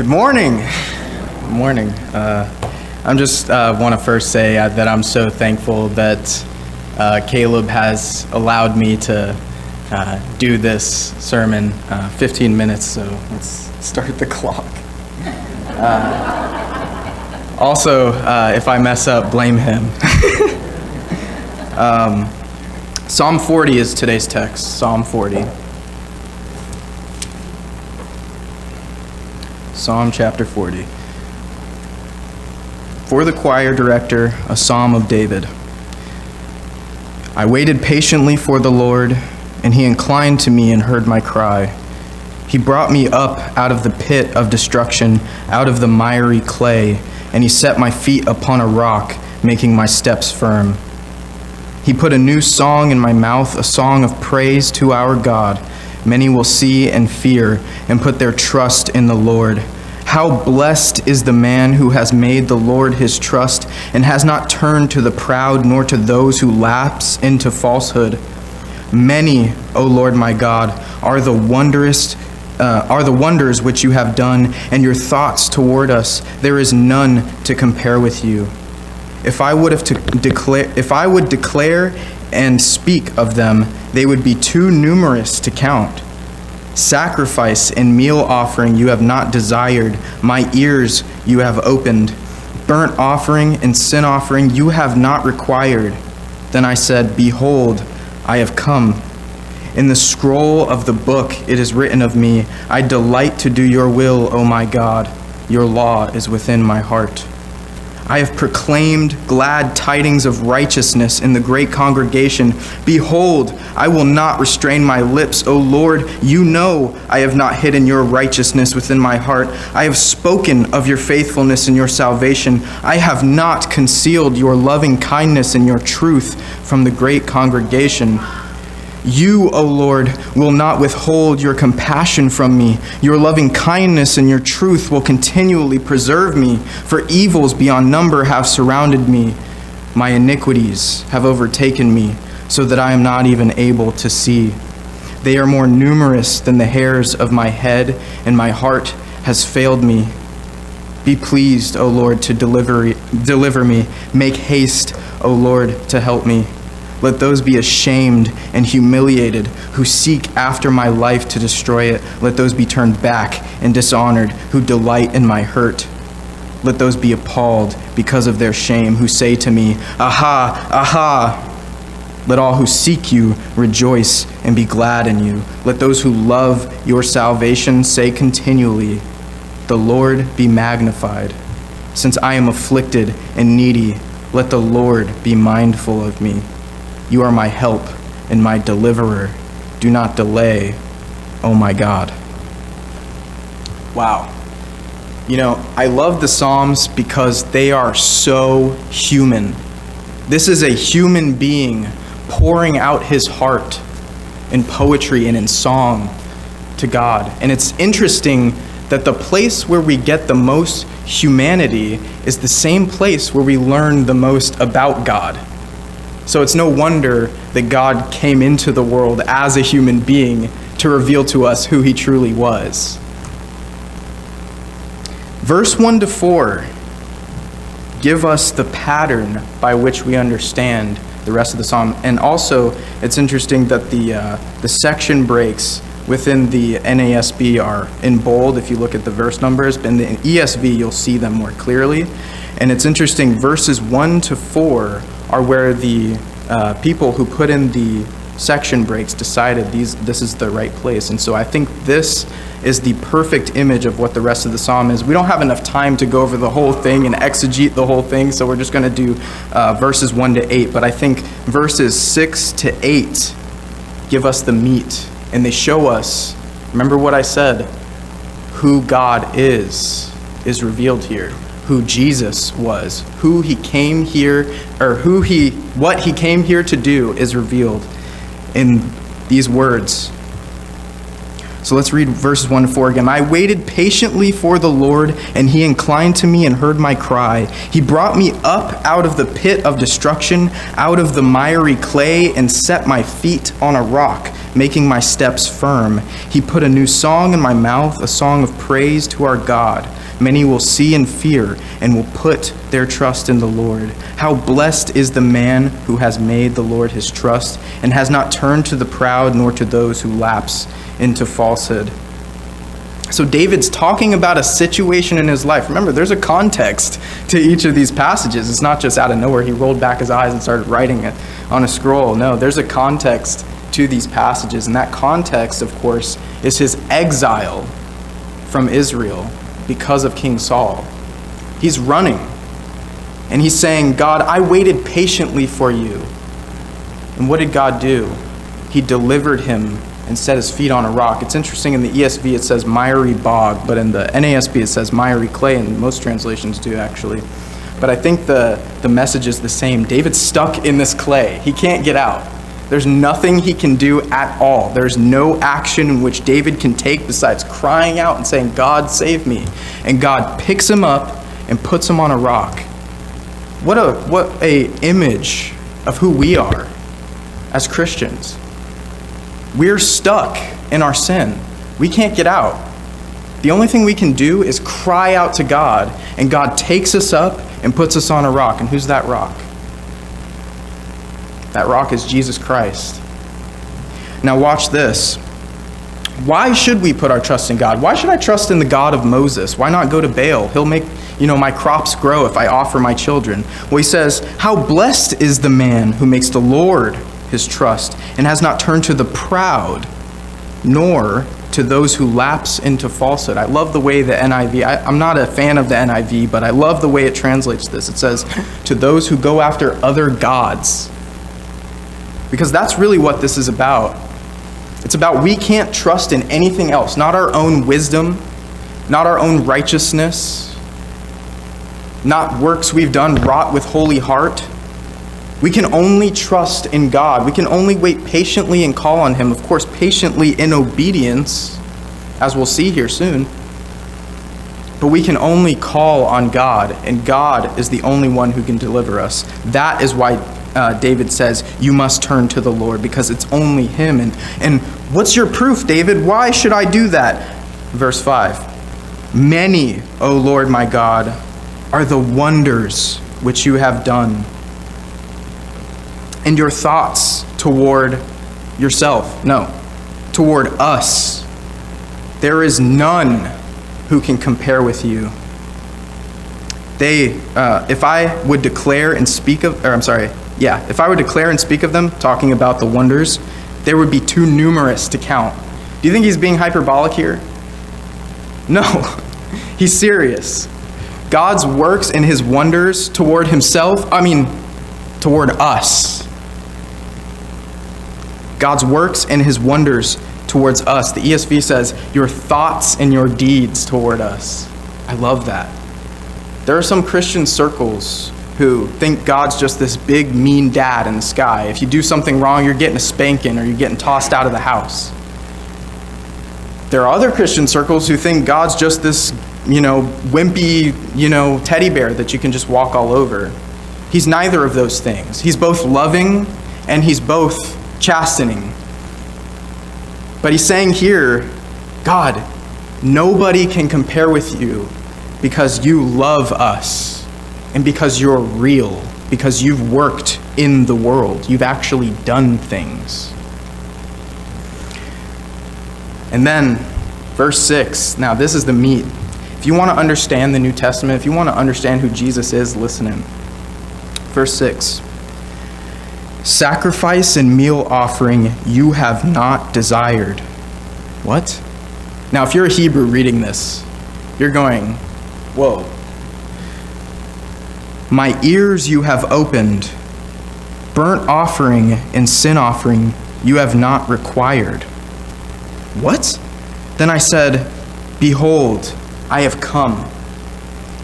Good morning. Good morning. I just want to first say that I'm so thankful that Caleb has allowed me to do this sermon 15 minutes, so let's start the clock. Also, if I mess up, blame him. Psalm 40 is today's text, Psalm 40. Psalm chapter 40. For the choir director, a psalm of David. I waited patiently for the Lord, and he inclined to me and heard my cry. He brought me up out of the pit of destruction, out of the miry clay, and he set my feet upon a rock, making my steps firm. He put a new song in my mouth, a song of praise to our God. Many will see and fear and put their trust in the Lord. How blessed is the man who has made the Lord his trust and has not turned to the proud nor to those who lapse into falsehood. Many, O Lord my God, are the wonders which you have done, and your thoughts toward us. There is none to compare with you. If I would declare and speak of them, they would be too numerous to count. Sacrifice and meal offering you have not desired, my ears you have opened. Burnt offering and sin offering you have not required. Then I said, Behold, I have come. In the scroll of the book it is written of me, I delight to do your will, O my God. Your law is within my heart. I have proclaimed glad tidings of righteousness in the great congregation. Behold, I will not restrain my lips. O Lord, you know I have not hidden your righteousness within my heart. I have spoken of your faithfulness and your salvation. I have not concealed your loving kindness and your truth from the great congregation. You, O Lord, will not withhold your compassion from me. Your loving kindness and your truth will continually preserve me, for evils beyond number have surrounded me. My iniquities have overtaken me, so that I am not even able to see. They are more numerous than the hairs of my head, and my heart has failed me. Be pleased, O Lord, to deliver me. Make haste, O Lord, to help me. Let those be ashamed and humiliated who seek after my life to destroy it. Let those be turned back and dishonored who delight in my hurt. Let those be appalled because of their shame who say to me, Aha, aha. Let all who seek you rejoice and be glad in you. Let those who love your salvation say continually, The Lord be magnified. Since I am afflicted and needy, let the Lord be mindful of me. You are my help and my deliverer. Do not delay, oh my God. Wow. You know, I love the Psalms because they are so human. This is a human being pouring out his heart in poetry and in song to God. And it's interesting that the place where we get the most humanity is the same place where we learn the most about God. So it's no wonder that God came into the world as a human being to reveal to us who he truly was. Verse 1-4 give us the pattern by which we understand the rest of the psalm. And also, it's interesting that the section breaks within the NASB are in bold if you look at the verse numbers, but in the ESV you'll see them more clearly. And it's interesting, verses 1-4 are where the people who put in the section breaks decided this is the right place. And so I think this is the perfect image of what the rest of the psalm is. We don't have enough time to go over the whole thing and exegete the whole thing, so we're just going to do verses 1-8. But I think verses 6-8 give us the meat, and they show us, remember what I said, who God is revealed here. Who Jesus was, who he came here, or what he came here to do is revealed in these words. So let's read verses 1 to 4 again. I waited patiently for the Lord, and he inclined to me and heard my cry. He brought me up out of the pit of destruction, out of the miry clay, and set my feet on a rock, making my steps firm. He put a new song in my mouth, a song of praise to our God. Many will see and fear and will put their trust in the Lord. How blessed is the man who has made the Lord his trust and has not turned to the proud nor to those who lapse into falsehood. So David's talking about a situation in his life. Remember, there's a context to each of these passages. It's not just out of nowhere. He rolled back his eyes and started writing it on a scroll. No, there's a context to these passages. And that context, of course, is his exile from Israel because of King Saul. He's running. And he's saying, God, I waited patiently for you. And what did God do? He delivered him and set his feet on a rock. It's interesting, in the ESV it says miry bog, but in the NASB it says miry clay, and most translations do actually. But I think the message is the same. David's stuck in this clay. He can't get out. There's nothing he can do at all. There's no action in which David can take besides crying out and saying, God, save me. And God picks him up and puts him on a rock. What a image of who we are as Christians. We're stuck in our sin. We can't get out. The only thing we can do is cry out to God, and God takes us up and puts us on a rock. And who's that rock? That rock is Jesus Christ. Now watch this. Why should we put our trust in God? Why should I trust in the God of Moses? Why not go to Baal? He'll make, my crops grow if I offer my children. Well, he says, how blessed is the man who makes the Lord his trust and has not turned to the proud, nor to those who lapse into falsehood. I love the way the NIV, I'm not a fan of the NIV, but I love the way it translates this. It says, to those who go after other gods. Because that's really what this is about. It's about we can't trust in anything else, not our own wisdom, not our own righteousness, not works we've done wrought with holy heart. We can only trust in God. We can only wait patiently and call on him, of course, patiently in obedience, as we'll see here soon. But we can only call on God, and God is the only one who can deliver us. That is why David says, you must turn to the Lord, because it's only him. And what's your proof, David? Why should I do that? Verse 5, many, O Lord my God, are the wonders which you have done, and your thoughts toward yourself, toward us. There is none who can compare with you. If I would declare and speak of them, talking about the wonders, there would be too numerous to count. Do you think he's being hyperbolic here? No, he's serious. God's works and his wonders toward us. God's works and his wonders towards us. The ESV says, your thoughts and your deeds toward us. I love that. There are some Christian circles who think God's just this big, mean dad in the sky. If you do something wrong, you're getting a spanking or you're getting tossed out of the house. There are other Christian circles who think God's just this, wimpy, teddy bear that you can just walk all over. He's neither of those things. He's both loving and he's both chastening. But he's saying here, God, nobody can compare with you because you love us and because you're real, because you've worked in the world. You've actually done things. And then verse 6, now this is the meat. If you want to understand the New Testament, if you want to understand who Jesus is, listen in. Verse 6, sacrifice and meal offering you have not desired. What? Now, if you're a Hebrew reading this, you're going, whoa. My ears you have opened. Burnt offering and sin offering you have not required. What? Then I said, behold, I have come.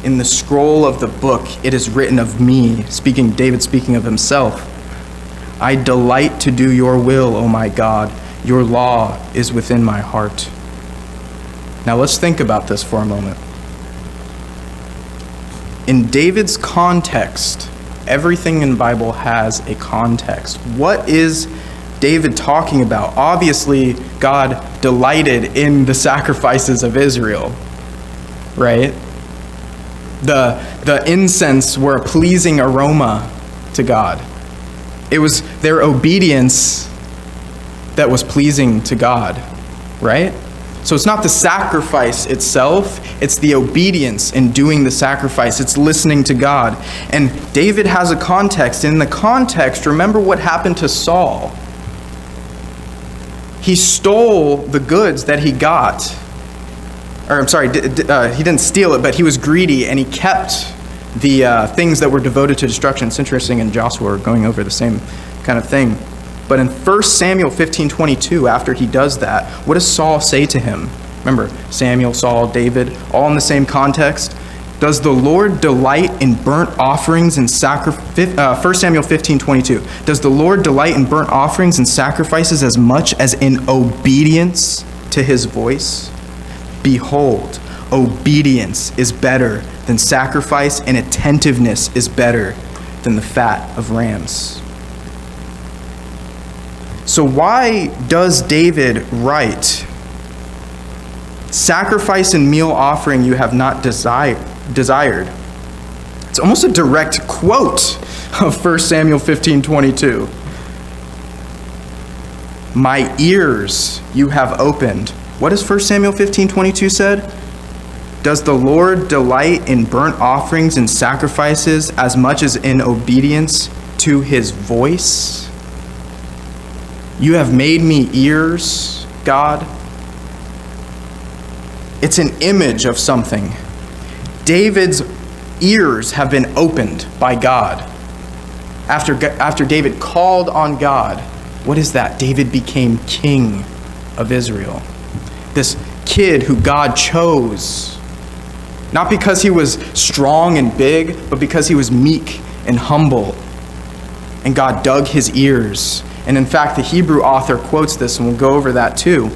In the scroll of the book it is written of me, David speaking of himself. I delight to do your will, O my God. Your law is within my heart. Now let's think about this for a moment. In David's context, everything in the Bible has a context. What is David talking about? Obviously, God delighted in the sacrifices of Israel, right? The incense were a pleasing aroma to God. It was their obedience that was pleasing to God, right? So it's not the sacrifice itself, it's the obedience in doing the sacrifice. It's listening to God. And David has a context. In the context, remember what happened to Saul. He stole the goods that he got. Or I'm sorry, he didn't steal it, but he was greedy and he kept the things that were devoted to destruction. It's interesting, in Joshua we're going over the same kind of thing. But in 1 Samuel 15:22, after he does that, what does Saul say to him? Remember, Samuel, Saul, David, all in the same context. Does the Lord delight in burnt offerings and sacrifices? 1 Samuel 15:22. Does the Lord delight in burnt offerings and sacrifices as much as in obedience to his voice? Behold, obedience is better than sacrifice, and attentiveness is better than the fat of rams. So why does David write, sacrifice and meal offering you have not desired? It's almost a direct quote of 1 Samuel 15:22. My ears you have opened. What does 1 Samuel 15:22 said? Does the Lord delight in burnt offerings and sacrifices as much as in obedience to his voice? You have made me ears, God. It's an image of something. David's ears have been opened by God. After David called on God, what is that? David became king of Israel. This kid who God chose, not because he was strong and big, but because he was meek and humble. And God dug his ears. And in fact, the Hebrew author quotes this, and we'll go over that too.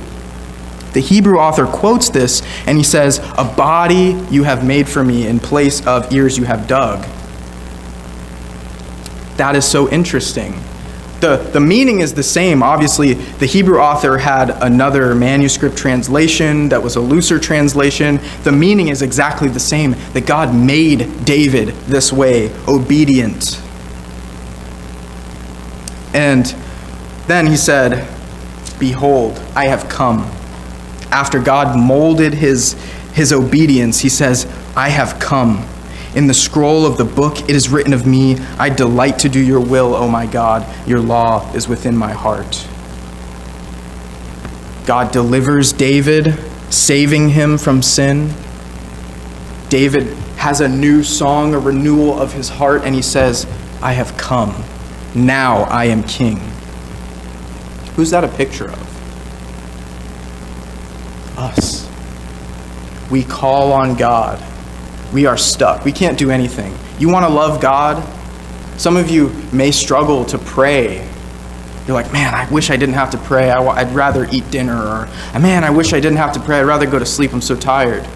The Hebrew author quotes this, and he says, a body you have made for me in place of ears you have dug. That is so interesting. The meaning is the same. Obviously, the Hebrew author had another manuscript translation that was a looser translation. The meaning is exactly the same, that God made David this way, obedient. And then he said, behold, I have come. After God molded his obedience, he says, I have come. In the scroll of the book, it is written of me, I delight to do your will, O my God. Your law is within my heart. God delivers David, saving him from sin. David has a new song, a renewal of his heart, and he says, I have come. Now I am king. Who's that a picture of? Us. We call on God. We are stuck. We can't do anything. You want to love God? Some of you may struggle to pray. You're like, man, I wish I didn't have to pray. I'd rather eat dinner. Or, man, I wish I didn't have to pray. I'd rather go to sleep. I'm so tired.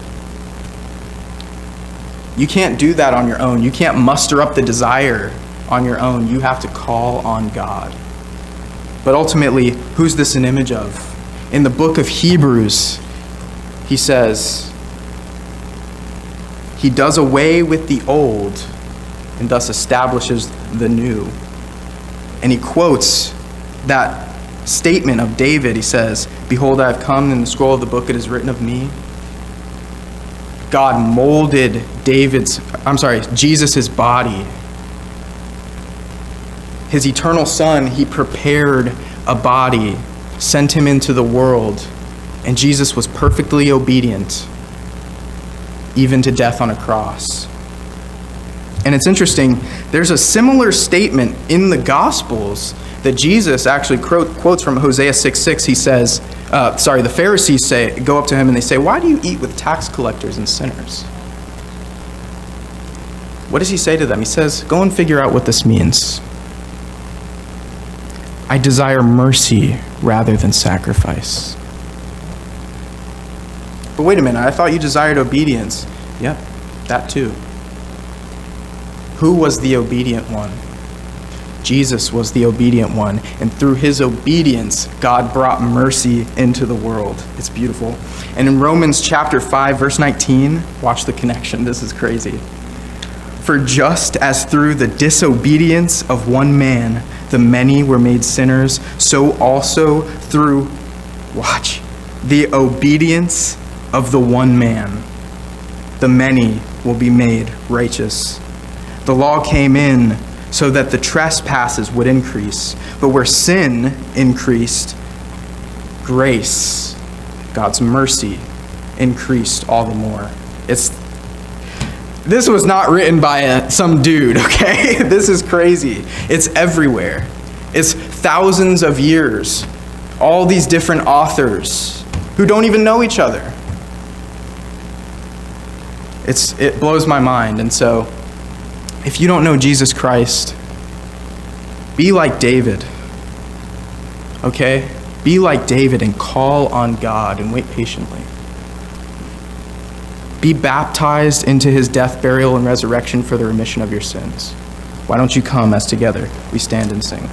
You can't do that on your own. You can't muster up the desire on your own. You have to call on God. But ultimately, who's this an image of? In the book of Hebrews, he says, he does away with the old and thus establishes the new. And he quotes that statement of David. He says, behold, I have come. In the scroll of the book it is written of me. God molded Jesus' body. His eternal Son, he prepared a body, sent him into the world, and Jesus was perfectly obedient, even to death on a cross. And it's interesting, there's a similar statement in the Gospels that Jesus actually quotes from Hosea 6:6. He says, the Pharisees go up to him and they say, why do you eat with tax collectors and sinners? What does he say to them? He says, go and figure out what this means. I desire mercy rather than sacrifice. But wait a minute, I thought you desired obedience. Yep, that too. Who was the obedient one? Jesus was the obedient one, and through his obedience, God brought mercy into the world. It's beautiful. And in Romans chapter 5, verse 19, watch the connection. This is crazy. For just as through the disobedience of one man, the many were made sinners, so also through, watch, the obedience of the one man, the many will be made righteous. The law came in so that the trespasses would increase, but where sin increased, grace, God's mercy, increased all the more. This was not written by some dude, okay? This is crazy. It's everywhere. It's thousands of years. All these different authors who don't even know each other. It blows my mind. And so, if you don't know Jesus Christ, be like David, okay? Be like David and call on God and wait patiently. Be baptized into his death, burial, and resurrection for the remission of your sins. Why don't you come as together we stand and sing?